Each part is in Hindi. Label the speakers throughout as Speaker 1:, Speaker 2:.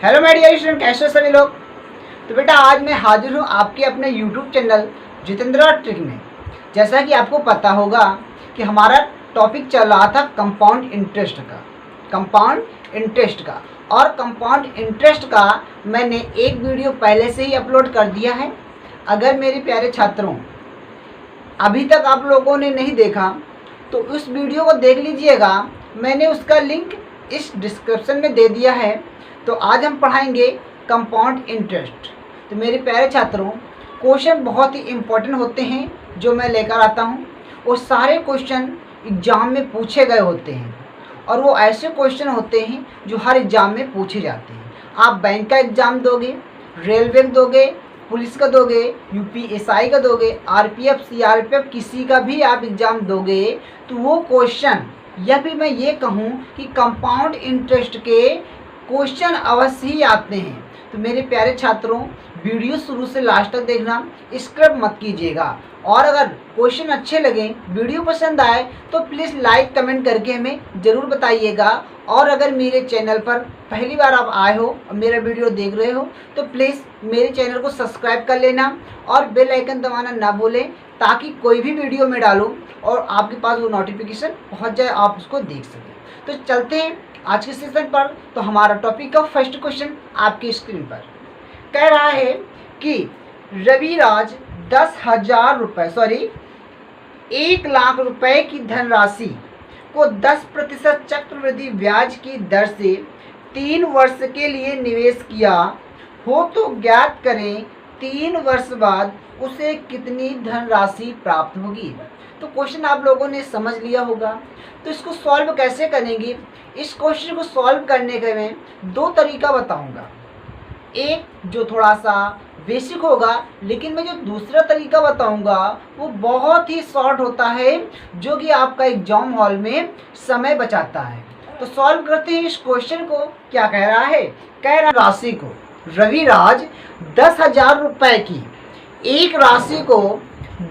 Speaker 1: हेलो माय डियर स्टूडेंट, कैसे हो सभी लोग। तो बेटा आज मैं हाजिर हूँ आपके अपने यूट्यूब चैनल जितेंद्र ट्रिक में। जैसा कि आपको पता होगा कि हमारा टॉपिक चल रहा था कंपाउंड इंटरेस्ट का और कंपाउंड इंटरेस्ट का मैंने एक वीडियो पहले से ही अपलोड कर दिया है। अगर मेरे प्यारे छात्रों अभी तक आप लोगों ने नहीं देखा तो उस वीडियो को देख लीजिएगा, मैंने उसका लिंक इस डिस्क्रिप्शन में दे दिया है। तो आज हम पढ़ाएंगे कंपाउंड इंटरेस्ट। तो मेरे प्यारे छात्रों क्वेश्चन बहुत ही इम्पोर्टेंट होते हैं जो मैं लेकर आता हूँ। वो सारे क्वेश्चन एग्ज़ाम में पूछे गए होते हैं और वो ऐसे क्वेश्चन होते हैं जो हर एग्ज़ाम में पूछे जाते हैं। आप बैंक का एग्ज़ाम दोगे, रेलवे का दोगे, पुलिस का दोगे, यूपीएसआई का दोगे, आरपीएफ सीआरपीएफ किसी का भी आप एग्ज़ाम दोगे तो वो क्वेश्चन या फिर मैं ये कहूँ कि कंपाउंड इंटरेस्ट के क्वेश्चन अवश्य ही आते हैं। तो मेरे प्यारे छात्रों वीडियो शुरू से लास्ट तक देखना, स्किप मत कीजिएगा। और अगर क्वेश्चन अच्छे लगे, वीडियो पसंद आए तो प्लीज़ लाइक कमेंट करके हमें ज़रूर बताइएगा। और अगर मेरे चैनल पर पहली बार आप आए हो और मेरा वीडियो देख रहे हो तो प्लीज़ मेरे चैनल को सब्सक्राइब कर लेना और बेल आइकन दबाना ना भूलें, ताकि कोई भी वीडियो में डालूं और आपके पास वो नोटिफिकेशन पहुंच जाए, आप उसको देख सकें। तो चलते हैं आज के सेशन पर। तो हमारा टॉपिक का फर्स्ट क्वेश्चन आपकी स्क्रीन पर कह रहा है कि रविराज 1 लाख रुपए की धनराशि को 10% चक्रवृद्धि ब्याज की दर से 3 वर्ष के लिए निवेश किया हो तो ज्ञात करें 3 वर्ष बाद उसे कितनी धनराशि प्राप्त होगी। तो क्वेश्चन आप लोगों ने समझ लिया होगा। तो इसको सॉल्व कैसे करेंगे, इस क्वेश्चन को सॉल्व करने के मैं दो तरीका बताऊंगा। एक जो थोड़ा सा बेसिक होगा, लेकिन मैं जो दूसरा तरीका बताऊंगा वो बहुत ही शॉर्ट होता है, जो कि आपका एग्जाम हॉल में समय बचाता है। तो सॉल्व करते हैं इस क्वेश्चन को। क्या कह रहा है, कह रहा राशि को रविराज 10,000 रुपए की एक राशि को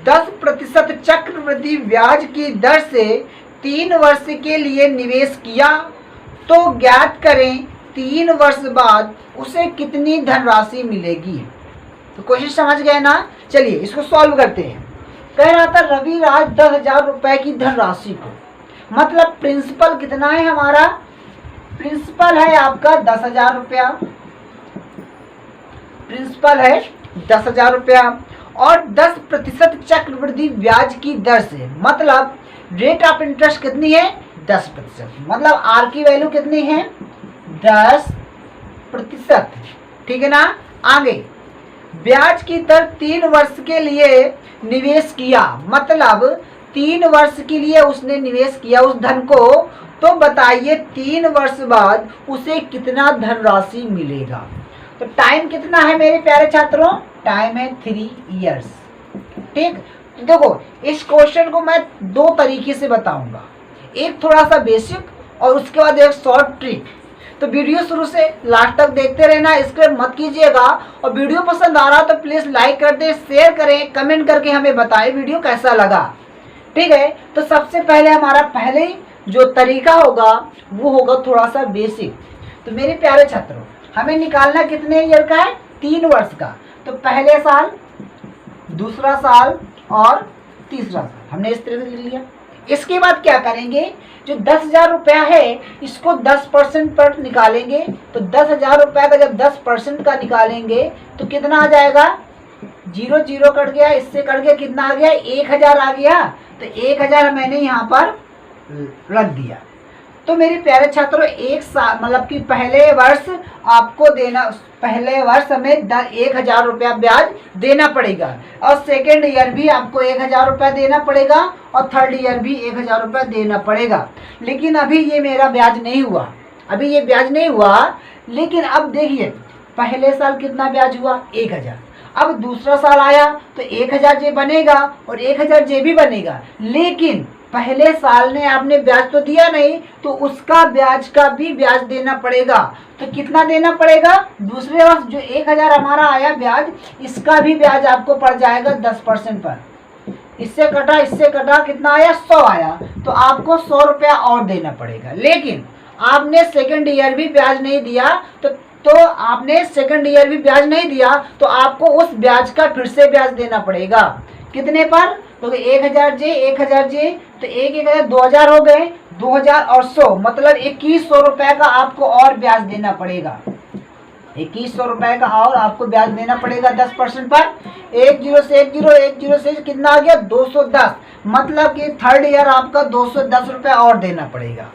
Speaker 1: 10% चक्रवृद्धि ब्याज की दर से 3 वर्ष के लिए निवेश किया तो ज्ञात करें 3 वर्ष बाद उसे कितनी धनराशि मिलेगी। तो क्वेश्चन समझ गए ना। चलिए इसको सॉल्व करते हैं। कह रहा था रविराज 10,000 रुपए की धनराशि को, मतलब प्रिंसिपल कितना है हमारा, प्रिंसिपल है आपका 10,000 रुपया, प्रिंसिपल है 10,000 रुपया और 10% चक्रवृद्धि ब्याज की दर से, मतलब रेट ऑफ इंटरेस्ट कितनी है 10%, मतलब आर की वैल्यू कितनी है 10%। ठीक है ना। आगे ब्याज की दर 3 वर्ष के लिए निवेश किया, मतलब 3 वर्ष के लिए उसने निवेश किया उस धन को। तो बताइए 3 वर्ष बाद उसे कितना धनराशि मिलेगा। तो टाइम कितना है मेरे प्यारे छात्रों, टाइम है 3 इयर्स। ठीक, तो देखो इस क्वेश्चन को मैं दो तरीके से बताऊंगा, एक थोड़ा सा बेसिक और उसके बाद एक शॉर्ट ट्रिक। तो वीडियो शुरू से लास्ट तक देखते रहना, स्किप मत कीजिएगा। और वीडियो पसंद आ रहा तो प्लीज़ लाइक कर दें, शेयर करें, कमेंट करके हमें बताएं वीडियो कैसा लगा। ठीक है। तो सबसे पहले हमारा पहले जो तरीका होगा वो होगा थोड़ा सा बेसिक। तो मेरे प्यारे छात्रों हमें निकालना कितने ईयर का है, 3 वर्ष का। तो पहले साल, दूसरा साल और तीसरा साल हमने इस तरह से लिख लिया। इसके बाद क्या करेंगे, जो 10,000 रुपया है इसको 10% पर निकालेंगे। तो 10,000 रुपया का जब 10% का निकालेंगे तो कितना आ जाएगा, 0 0 कट गया, इससे कट गया, कितना आ गया 1,000 आ गया। तो 1,000 मैंने यहाँ पर रख दिया। तो मेरे प्यारे छात्रों एक साल मतलब कि पहले वर्ष आपको देना, पहले वर्ष हमें 1,000 रुपया ब्याज देना पड़ेगा और सेकेंड ईयर भी आपको 1,000 रुपया देना पड़ेगा और थर्ड ईयर भी 1,000 रुपया देना पड़ेगा। लेकिन अभी ये मेरा ब्याज नहीं हुआ, अभी ये ब्याज नहीं हुआ। लेकिन अब देखिए पहले साल कितना ब्याज हुआ 1,000, अब दूसरा साल आया तो 1,000 जे बनेगा और 1,000 जे भी बनेगा। लेकिन पहले साल ने आपने ब्याज तो दिया नहीं, तो उसका ब्याज का भी ब्याज देना पड़ेगा। तो कितना देना पड़ेगा, दूसरे वर्ष जो 1,000 हमारा आया ब्याज, इसका भी ब्याज आपको पड़ जाएगा 10% पर। इससे कटा कितना आया 100 आया, तो आपको 100 रुपया और देना पड़ेगा। लेकिन आपने सेकेंड ईयर भी ब्याज नहीं दिया तो तो आपने सेकंड ईयर भी ब्याज नहीं दिया तो आपको उस ब्याज का फिर से ब्याज देना पड़ेगा। कितने पर? तो 1000 जे 1000 जे, तो 1000 2000 हो गए, 2000 और 100 मतलब 2100 रुपए का आपको और ब्याज देना पड़ेगा। 2100 रुपए का और आपको ब्याज देना पड़ेगा 10% पर। 10 से कितना आ गया? 210, मतलब कि थर्ड ईयर आपका 210 रुपए और देना पड़ेगा।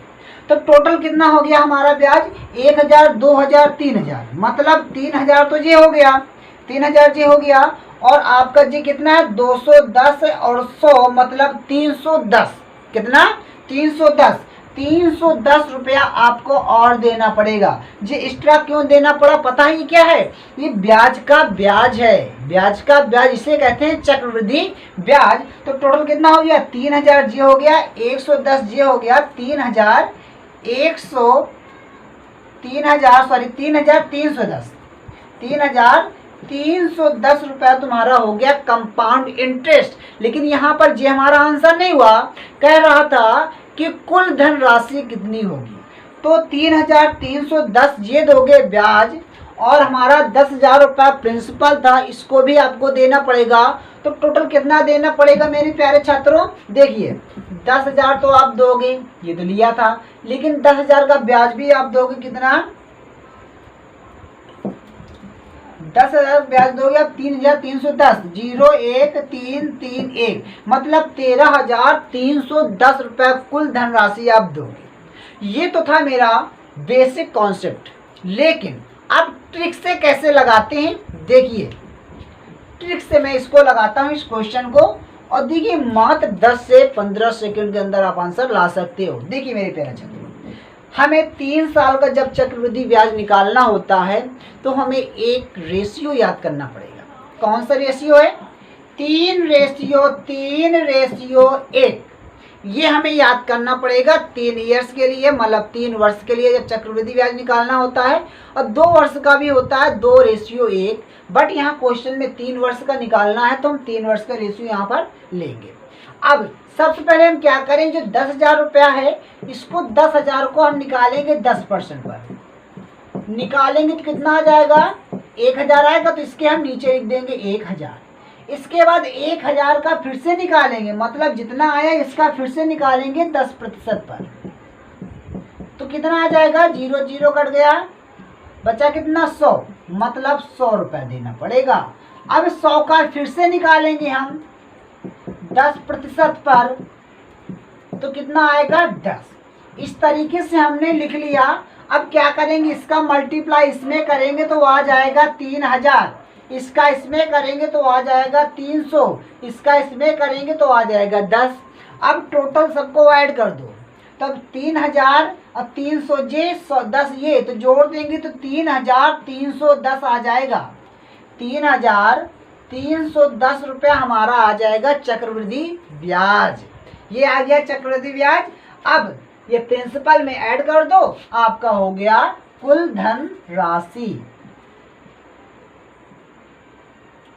Speaker 1: तो टोटल कितना हो गया हमारा ब्याज? 1000, 2000, 3000, मतलब 3000 तो ये हो गया, 3000 ये हो गया। और आपका जी कितना है? 210 और 100 मतलब 310। कितना? 310। 310 रुपया आपको और देना पड़ेगा। जी एक्स्ट्रा क्यों देना पड़ा पता है? ये क्या है? ये ब्याज का ब्याज है। ब्याज का ब्याज इसे कहते हैं चक्रवृद्धि ब्याज। तो टोटल कितना हो गया? 3000 जी हो गया, 110 जी हो गया, 3310 3310 रुपया तुम्हारा हो गया कंपाउंड इंटरेस्ट। लेकिन यहाँ पर जी हमारा आंसर नहीं हुआ, कह रहा था कि कुल धन राशि कितनी होगी। तो 3310 ये दोगे ब्याज, और हमारा 10,000 रुपया प्रिंसिपल था, इसको भी आपको देना पड़ेगा। तो टोटल कितना देना पड़ेगा मेरे प्यारे छात्रों? देखिए 10,000 तो आप दोगे, ये तो लिया था, लेकिन 10,000 का ब्याज भी आप दोगे। कितना? 10,000 ब्याज दोगे आप 3310, 01331, मतलब 13,310 रुपए कुल धनराशि आप दोगे। ये तो था मेरा बेसिक कॉन्सेप्ट। लेकिन अब ट्रिक से कैसे लगाते हैं देखिए। ट्रिक से मैं इसको लगाता हूं, इस क्वेश्चन को, और देखिए मात्र 10 से 15 सेकंड के अंदर आप आंसर ला सकते हो। देखिए मेरे प्यारे छात्रों, हमें 3 साल का जब चक्रवृद्धि ब्याज निकालना होता है तो हमें एक रेशियो याद करना पड़ेगा। कौन सा रेशियो है? 3:1। ये हमें याद करना पड़ेगा 3 ईयर्स के लिए, मतलब 3 वर्ष के लिए जब चक्रवृद्धि ब्याज निकालना होता है। और 2 वर्ष का भी होता है 2:1, बट यहाँ क्वेश्चन में 3 वर्ष का निकालना है तो हम 3 वर्ष का रेशियो यहाँ पर लेंगे। अब सबसे पहले हम क्या करें, जो 10,000 रुपया है इसको 10,000 को हम निकालेंगे 10% पर। निकालेंगे तो कितना आ जाएगा? 1000 आएगा, तो इसके हम नीचे लिख देंगे 1000। इसके बाद 1000 का फिर से निकालेंगे, मतलब जितना आया इसका फिर से निकालेंगे 10% पर। तो कितना आ जाएगा? 0 0 कट गया, बचा कितना? 100, मतलब 100 रुपया देना पड़ेगा। अब 100 का फिर से निकालेंगे हम 10% पर, तो कितना आएगा? 10। इस तरीके से हमने लिख लिया। अब क्या करेंगे, इसका मल्टीप्लाई इसमें करेंगे तो आ जाएगा 3000, इसका इसमें करेंगे तो आ जाएगा 300, इसका इसमें करेंगे तो आ जाएगा 10। अब टोटल सबको ऐड कर दो, तब 3000 और 300 जे 10 ये तो जोड़ देंगे तो 3310 आ जाएगा। 3310 रुपया हमारा आ जाएगा चक्रवृद्धि ब्याज। ये आ गया चक्रवृद्धि ब्याज। अब ये प्रिंसिपल में ऐड कर दो, आपका हो गया कुल धन राशि।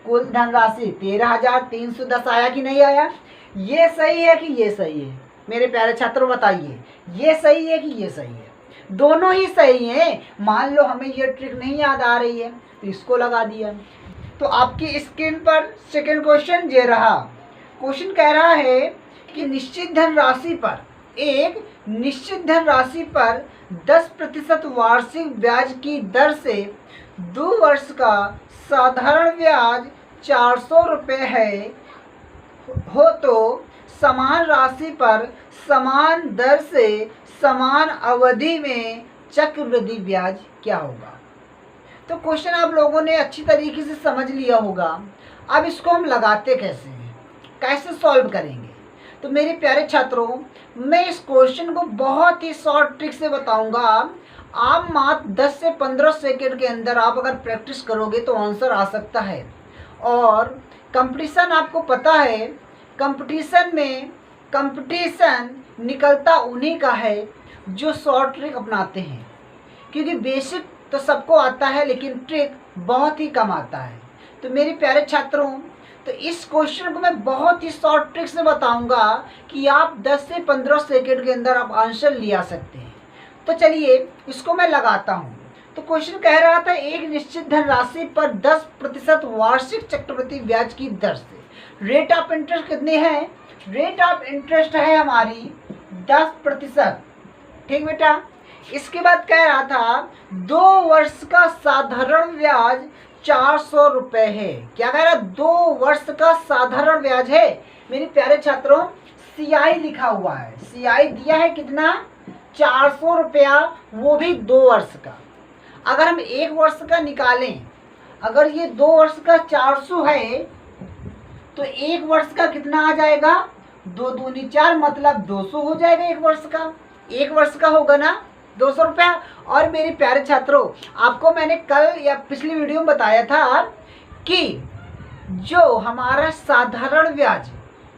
Speaker 1: कुल धन राशि 13,310 आया कि नहीं आया? ये सही है कि ये सही है? मेरे प्यारे छात्रों बताइए, ये सही है कि ये सही है? दोनों ही सही हैं। मान लो हमें ये ट्रिक नहीं याद आ रही है तो इसको लगा दिया। तो आपकी स्क्रीन पर सेकंड क्वेश्चन ये रहा। क्वेश्चन कह रहा है कि निश्चित धन राशि पर, एक निश्चित धन राशि पर 10% वार्षिक ब्याज की दर से 2 वर्ष का साधारण ब्याज 400 रुपये है हो तो समान राशि पर समान दर से समान अवधि में चक्रवृद्धि ब्याज क्या होगा? तो क्वेश्चन आप लोगों ने अच्छी तरीके से समझ लिया होगा। अब इसको हम लगाते कैसे हैं, कैसे सॉल्व करेंगे? तो मेरे प्यारे छात्रों, मैं इस क्वेश्चन को बहुत ही शॉर्ट ट्रिक से बताऊंगा। आप मात्र 10 से 15 सेकंड के अंदर आप अगर प्रैक्टिस करोगे तो आंसर आ सकता है। और कंपटीशन आपको पता है, कंपटीशन निकलता उन्हीं का है जो शॉर्ट ट्रिक अपनाते हैं, क्योंकि बेसिक तो सबको आता है लेकिन ट्रिक बहुत ही कम आता है। तो मेरे प्यारे छात्रों, तो इस क्वेश्चन को मैं बहुत ही शॉर्ट ट्रिक से बताऊंगा कि आप 10 से 15 सेकंड के अंदर आप आंसर ले आ सकते हैं। तो चलिए इसको मैं लगाता हूँ। तो तो क्वेश्चन कह रहा था एक निश्चित धनराशि पर 10% वार्षिक चक्रवृद्धि ब्याज की दर से रेट ऑफ इंटरेस्ट कितनी है? रेट ऑफ इंटरेस्ट है हमारी 10%। ठीक बेटा। इसके बाद कह रहा था 2 वर्ष का साधारण ब्याज 400 रुपए है। क्या कह रहा है? 2 वर्ष का साधारण ब्याज है। मेरे प्यारे छात्रों, CI लिखा हुआ है, CI दिया है कितना? 400 रुपया, वो भी 2 वर्ष का। अगर हम 1 वर्ष का निकालें, अगर ये 2 वर्ष का 400 है तो 1 वर्ष का कितना आ जाएगा? 2 दूनी 4, मतलब 200 हो जाएगा 1 वर्ष का। 1 वर्ष का होगा ना 200 रुपया। और मेरे प्यारे छात्रों, आपको मैंने कल या पिछली वीडियो में बताया था कि जो हमारा साधारण ब्याज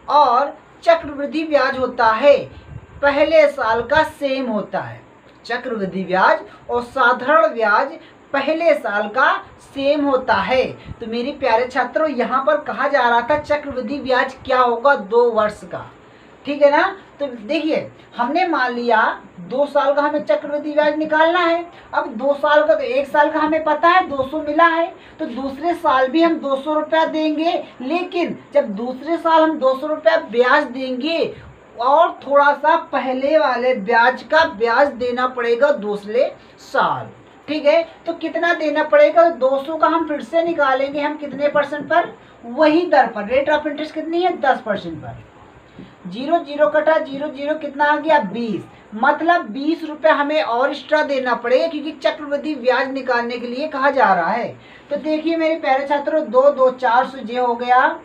Speaker 1: और चक्रवृद्धि ब्याज होता है पहले साल का सेम होता है। चक्रवृद्धि ब्याज और साधारण ब्याज पहले साल का सेम होता है। तो मेरे प्यारे छात्रों, यहाँ पर कहा जा रहा था चक्रवृद्धि ब्याज क्या होगा? 2 वर्ष का। ठीक है ना। तो देखिए, हमने मान लिया 2 साल का हमें चक्रवृद्धि ब्याज निकालना है। अब 2 साल का, तो 1 साल का हमें पता है 200 मिला है, तो दूसरे साल भी हम 200 रुपया देंगे। लेकिन जब दूसरे साल हम 200 रुपया ब्याज देंगे और थोड़ा सा पहले वाले ब्याज का ब्याज देना पड़ेगा दूसरे साल। ठीक है। तो कितना देना पड़ेगा? 200 का हम फिर से निकालेंगे हम कितने % पर? वही दर पर। रेट ऑफ इंटरेस्ट कितनी है? 10% पर। 0 0 कटा 0 0, कितना आ गया? 20। मतलब 20 रुपये हमें और एक्स्ट्रा देना पड़ेगा, क्योंकि चक्रवृद्धि ब्याज निकालने के लिए कहा जा रहा है। तो देखिए मेरे प्यारे छात्रों, 2 2 400 जे हो गया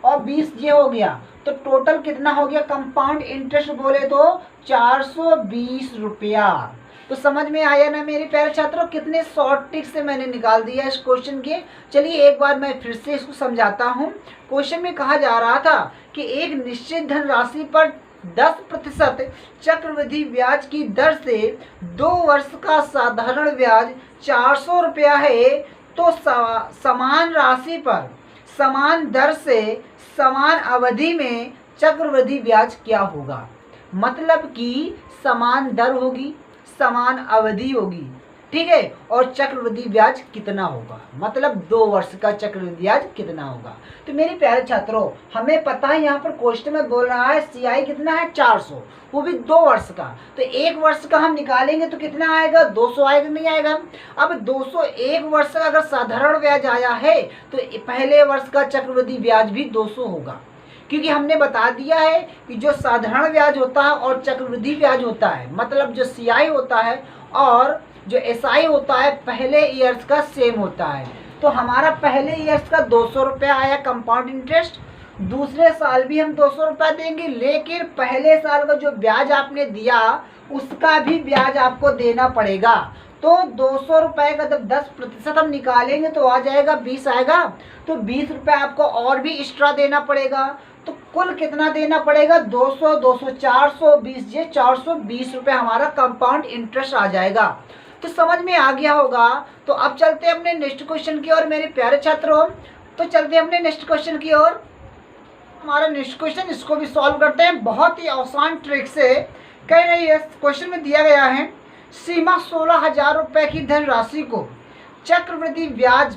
Speaker 1: और 20 जे हो गया, तो टोटल कितना हो गया? कंपाउंड इंटरेस्ट बोले तो 420 रुपया। तो समझ में आया ना मेरे प्यारे छात्रों? कितने शॉर्ट ट्रिक से मैंने निकाल दिया इस क्वेश्चन के। चलिए एक बार मैं फिर से इसको समझाता हूँ। क्वेश्चन में कहा जा रहा था कि एक निश्चित धनराशि पर 10% चक्रवृद्धि ब्याज की दर से 2 वर्ष का साधारण ब्याज 400 रुपया है, तो समान राशि पर समान दर से समान अवधि में चक्रवृद्धि ब्याज क्या होगा? मतलब कि समान दर होगी, समान अवधि होगी। ठीक है। और चक्रवृद्धि ब्याज कितना होगा? मतलब 2 वर्ष का चक्रवृद्धि ब्याज कितना होगा? तो मेरे प्यारे छात्रों, हमें पता है यहाँ पर क्वेश्चन में बोल रहा है CI कितना है? 400, वो भी 2 वर्ष का। तो 1 वर्ष का हम निकालेंगे तो कितना आएगा? 200 आएगा, नहीं आएगा? अब 200 1 वर्ष का अगर साधारण ब्याज आया है तो पहले वर्ष का चक्रवृद्धि ब्याज भी 200 होगा, क्योंकि हमने बता दिया है कि जो साधारण ब्याज होता है और चक्रवृद्धि ब्याज होता है, मतलब जो CI होता है और जो SI होता है, पहले ईयर्स का सेम होता है। तो हमारा पहले ईयर्स का 200 रुपया आया कंपाउंड इंटरेस्ट, दूसरे साल भी हम 200 रुपया देंगे, लेकिन पहले साल का जो ब्याज आपने दिया उसका भी ब्याज आपको देना पड़ेगा। तो 200 रुपये का जब 10% हम निकालेंगे तो आ जाएगा 20 आएगा, तो 20 रुपये आपको और भी एक्स्ट्रा देना पड़ेगा। तो कुल कितना देना पड़ेगा? 200 200 420 जे 420 रुपये हमारा कंपाउंड इंटरेस्ट आ जाएगा। तो समझ में आ गया होगा। तो अब चलते हैं अपने नेक्स्ट क्वेश्चन की ओर मेरे प्यारे छात्रों। तो चलते हैं अपने नेक्स्ट क्वेश्चन की ओर। हमारा नेक्स्ट क्वेश्चन, इसको भी सॉल्व करते हैं बहुत ही आसान ट्रिक से। कह रही है क्वेश्चन में दिया गया है सीमा 16,000 रुपये की धनराशि को चक्रवृद्धि ब्याज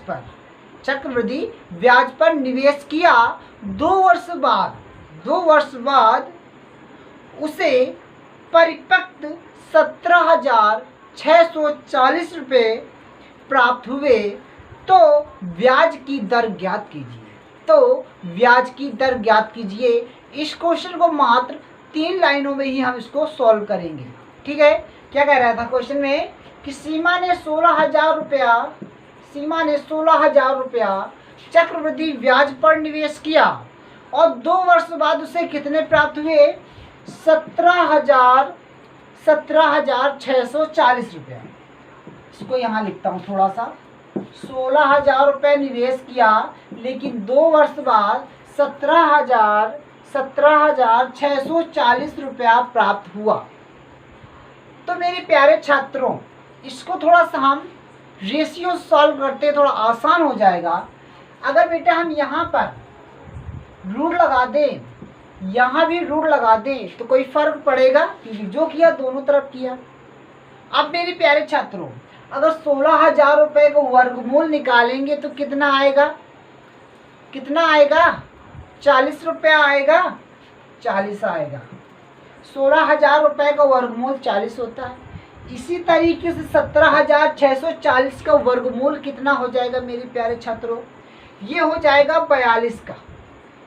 Speaker 1: पर निवेश किया, 2 वर्ष बाद उसे परिपक्व 17,640 रुपये प्राप्त हुए, तो ब्याज की दर ज्ञात कीजिए। इस क्वेश्चन को मात्र 3 लाइनों में ही हम इसको सॉल्व करेंगे। ठीक है। क्या कह रहा था क्वेश्चन में कि सीमा ने 16,000 रुपया चक्रवृद्धि ब्याज पर निवेश किया और 2 वर्ष बाद उसे कितने प्राप्त हुए? 17,640 रुपया। इसको यहाँ लिखता हूँ थोड़ा सा। 16,000 रुपये निवेश किया, लेकिन 2 वर्ष बाद 17,640 रुपया प्राप्त हुआ। तो मेरे प्यारे छात्रों, इसको थोड़ा सा हम रेशियो सॉल्व करते थोड़ा आसान हो जाएगा। अगर बेटा हम यहाँ पर रूट लगा दें, यहाँ भी रूट लगा दें, तो कोई फर्क पड़ेगा? क्योंकि जो किया दोनों तरफ किया। अब मेरे प्यारे छात्रों, अगर 16,000 रुपये का वर्गमूल निकालेंगे तो कितना आएगा, कितना आएगा, 40 रुपया आएगा, 40 आएगा। 16,000 रुपये का वर्गमूल 40 होता है। इसी तरीके से 17,640 का वर्गमूल कितना हो जाएगा मेरे प्यारे छात्रों, ये हो जाएगा 42 का,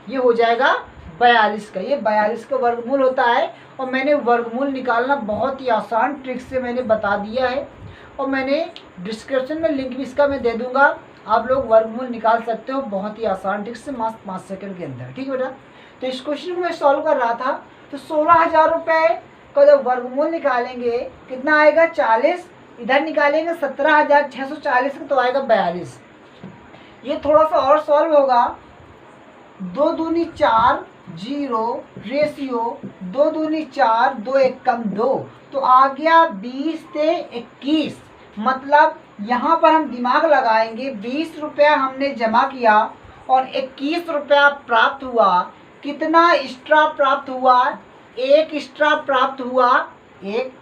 Speaker 1: ये हो जाएगा 42 का, ये 42 का वर्गमूल होता है। और मैंने वर्गमूल निकालना बहुत ही आसान ट्रिक से मैंने बता दिया है, और मैंने डिस्क्रिप्शन में लिंक भी इसका मैं दे दूंगा, आप लोग वर्गमूल निकाल सकते हो बहुत ही आसान ट्रिक से, मात्र 5 सेकंड के अंदर। ठीक है बेटा, तो इस क्वेश्चन को मैं सॉल्व कर रहा था, तो 16,000 रुपये का जब वर्गमूल निकालेंगे कितना आएगा 40, इधर निकालेंगे 17,640 तो आएगा 42। ये थोड़ा सा और सॉल्व होगा, 2 दूनी 4, 0 रेशियो 2 दूनी 4, 2 एक कम 2, तो आ गया 20 से 21। मतलब यहाँ पर हम दिमाग लगाएंगे, 20 रुपया हमने जमा किया और 21 रुपया प्राप्त हुआ। कितना एक्स्ट्रा प्राप्त हुआ, 1 एक्स्ट्रा प्राप्त हुआ, 1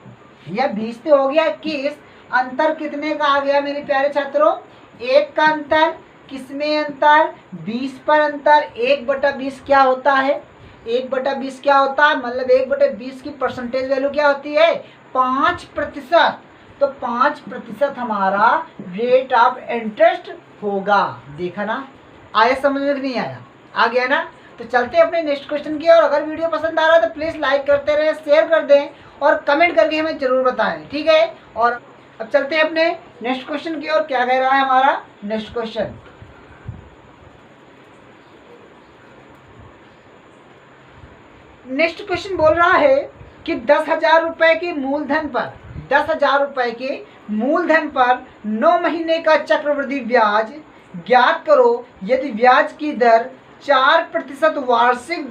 Speaker 1: या 20 से हो गया 21। अंतर कितने का आ गया मेरे प्यारे छात्रों, 1 का अंतर। किसमें अंतर, 20 पर अंतर। 1/20 क्या होता है, 1/20 क्या होता है, मतलब 1/20 की परसेंटेज वैल्यू क्या होती है, 5%। तो 5% हमारा रेट ऑफ इंटरेस्ट होगा। देखा ना, आया समझ में कि नहीं आया, आ गया ना। तो चलते हैं अपने नेक्स्ट क्वेश्चन की ओर। अगर वीडियो पसंद आ रहा है तो प्लीज़ लाइक करते रहें, शेयर कर दें और कमेंट करके हमें ज़रूर बताएं, ठीक है। और अब चलते हैं अपने नेक्स्ट क्वेश्चन की ओर। क्या कह रहा है हमारा नेक्स्ट क्वेश्चन, नेक्स्ट क्वेश्चन बोल रहा है कि 10,000 रुपये के मूलधन पर, 10,000 रुपये के मूलधन पर 9 महीने का चक्रवृद्धि ब्याज ज्ञात करो। यदि ब्याज की दर 4% वार्षिक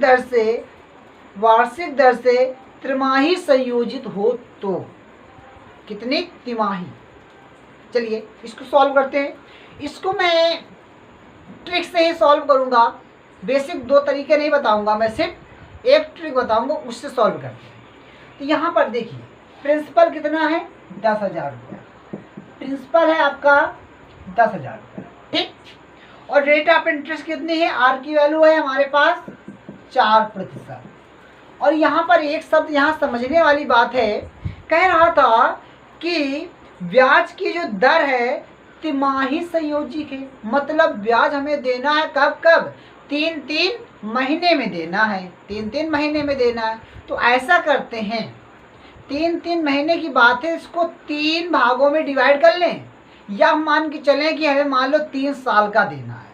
Speaker 1: दर से त्रिमाही संयोजित हो तो कितनी तिमाही। चलिए इसको सॉल्व करते हैं। इसको मैं ट्रिक से ही सॉल्व करूंगा, बेसिक 2 तरीके नहीं बताऊंगा, मैं सिर्फ एक ट्रिक बताऊंगा, उससे सॉल्व करते हैं। तो यहाँ पर देखिए प्रिंसिपल कितना है, 10,000 रुपया। प्रिंसिपल है आपका 10,000 रुपया, ठीक। और रेट ऑफ इंटरेस्ट कितनी है, आर की वैल्यू है हमारे पास 4%। और यहाँ पर एक शब्द यहाँ समझने वाली बात है, कह रहा था कि ब्याज की जो दर है तिमाही संयोजित है। मतलब ब्याज हमें देना है कब कब, 3-3 महीने में देना है, 3-3 महीने में देना है। तो ऐसा करते हैं, 3-3 महीने की बात है, इसको 3 भागों में डिवाइड कर लें, या हम मान के चलें कि हमें मान लो 3 साल का देना है।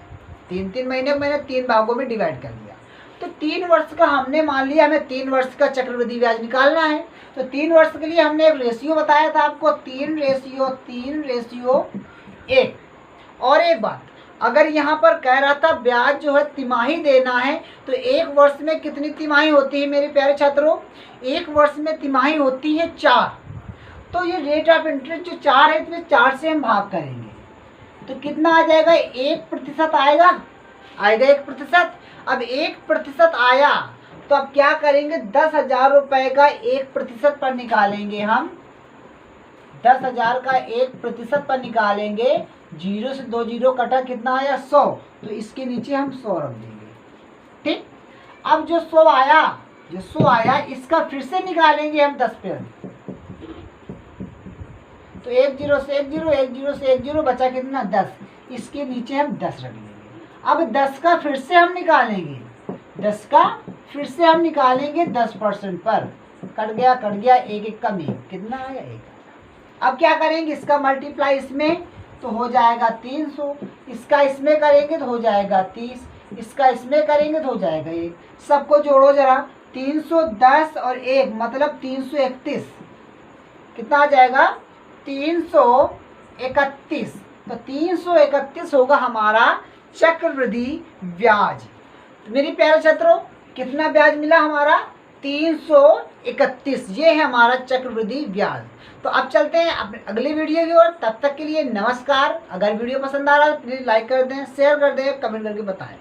Speaker 1: 3-3 महीने को मैंने 3 भागों में डिवाइड कर लिया, तो 3 वर्ष का हमने मान लिया, हमें 3 वर्ष का चक्रवृद्धि ब्याज निकालना है। तो 3 वर्ष के लिए हमने एक रेशियो बताया था आपको, 3:1। और एक बात, अगर यहाँ पर कह रहा था ब्याज जो है तिमाही देना है, तो 1 वर्ष में कितनी तिमाही होती है मेरे प्यारे छात्रों, 1 वर्ष में तिमाही होती है 4। तो ये रेट ऑफ इंटरेस्ट जो 4 है, इसमें 4 से हम भाग करेंगे तो कितना आ जाएगा, 1% आएगा, 1%। अब 1% आया तो अब क्या करेंगे, 10,000 रुपये का 1% पर निकालेंगे हम, 10,000 का 1% पर निकालेंगे, 0 से 2 0 कटा, कितना आया 100, तो इसके नीचे हम 100 रख देंगे, ठीक। अब जो 100 आया इसका फिर से निकालेंगे हम 10%। तो 1 0 से 1 0, 1 0 से 1 0, बचा कितना 10, इसके नीचे हम 10 रख लेंगे। अब 10 का फिर से हम निकालेंगे, 10 का फिर से हम निकालेंगे 10% पर, कट गया 1 कम 1, कितना आया 1। अब क्या करेंगे, इसका मल्टीप्लाई इसमें तो हो जाएगा 300, इसका इसमें करेंगे तो हो जाएगा 30, इसका इसमें करेंगे तो हो जाएगा 1। सबको जोड़ो जरा, 310 और 1 मतलब 331, कितना आ जाएगा 331। तो 331 होगा हमारा चक्रवृद्धि ब्याज। तो मेरी प्यारे छात्रों कितना ब्याज मिला हमारा, 331, ये है हमारा चक्रवृद्धि ब्याज। तो अब चलते हैं अपने अगली वीडियो की ओर, तब तक के लिए नमस्कार। अगर वीडियो पसंद आ रहा है तो प्लीज़ लाइक कर दें, शेयर कर दें, कमेंट करके बताएं।